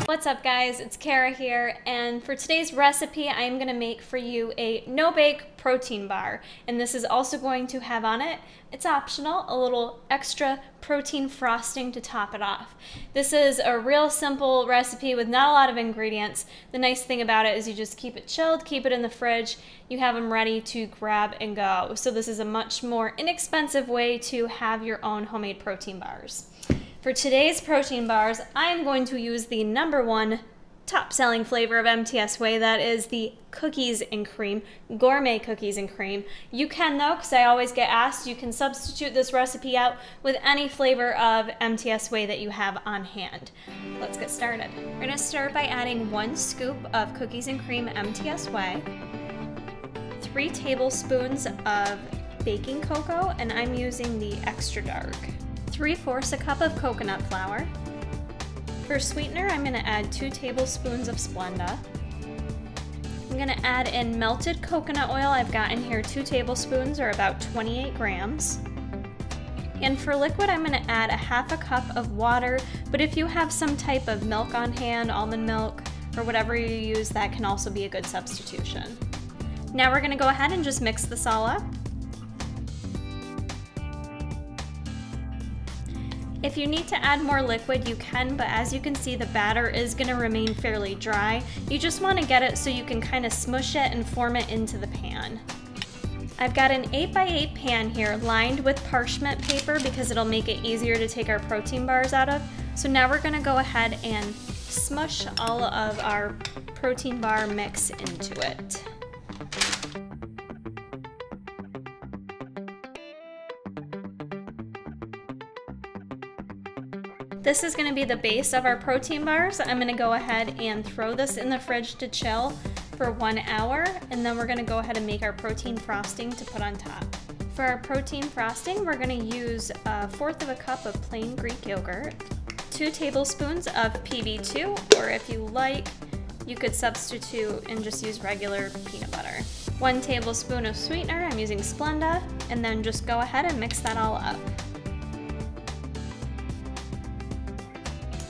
What's up guys, it's Kara here, and for today's recipe I'm going to make for you a no-bake protein bar, and this is also going to have on it, it's optional, a little extra protein frosting to top it off. This is a real simple recipe with not a lot of ingredients. The nice thing about it is you just keep it chilled, keep it in the fridge, you have them ready to grab and go. So this is a much more inexpensive way to have your own homemade protein bars. For today's protein bars, I am going to use the #1 top-selling flavor of MTS Whey, that is the cookies and cream, gourmet cookies and cream. You can though, because I always get asked, you can substitute this recipe out with any flavor of MTS Whey that you have on hand. Let's get started. We're going to start by adding 1 scoop of cookies and cream MTS Whey, 3 tablespoons of baking cocoa, and I'm using the extra dark. 3/4 a cup of coconut flour. For sweetener, I'm going to add 2 tablespoons of Splenda. I'm going to add in melted coconut oil. I've got in here 2 tablespoons, or about 28 grams. And for liquid, I'm going to add 1/2 cup of water, but if you have some type of milk on hand, almond milk, or whatever you use, that can also be a good substitution. Now we're going to go ahead and just mix this all up. If you need to add more liquid, you can, but as you can see, the batter is going to remain fairly dry. You just want to get it so you can kind of smush it and form it into the pan. I've got an 8x8 pan here lined with parchment paper because it'll make it easier to take our protein bars out of. So now we're going to go ahead and smush all of our protein bar mix into it. This is going to be the base of our protein bars. I'm going to go ahead and throw this in the fridge to chill for 1 hour, and then we're going to go ahead and make our protein frosting to put on top. For our protein frosting, we're going to use 1/4 cup of plain Greek yogurt, 2 tablespoons of PB2, or if you like, you could substitute and just use regular peanut butter. 1 tablespoon of sweetener, I'm using Splenda, and then just go ahead and mix that all up.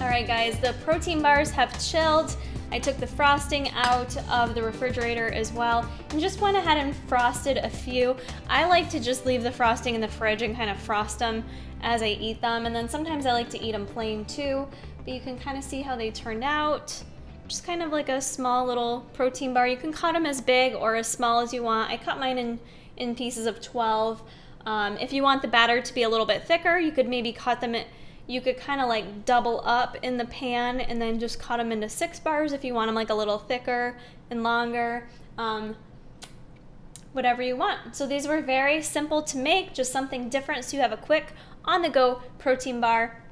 Alright guys, the protein bars have chilled. I took the frosting out of the refrigerator as well and just went ahead and frosted a few. I like to just leave the frosting in the fridge and kind of frost them as I eat them, and then sometimes I like to eat them plain too, but you can kind of see how they turned out. Just kind of like a small little protein bar. You can cut them as big or as small as you want. I cut mine in pieces of 12. If you want the batter to be a little bit thicker, you could maybe cut them you could kind of like double up in the pan and then just cut them into 6 bars if you want them like a little thicker and longer, whatever you want. So these were very simple to make, just something different so you have a quick on-the-go protein bar,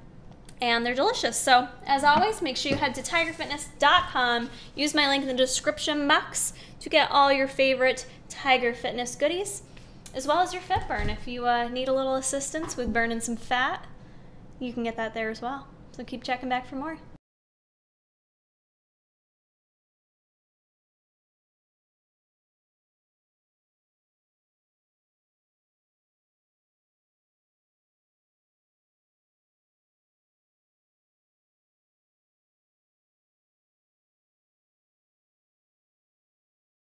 and they're delicious. So as always, make sure you head to tigerfitness.com, use my link in the description box to get all your favorite Tiger Fitness goodies, as well as your Fitburn. If you need a little assistance with burning some fat, you can get that there as well. So keep checking back for more.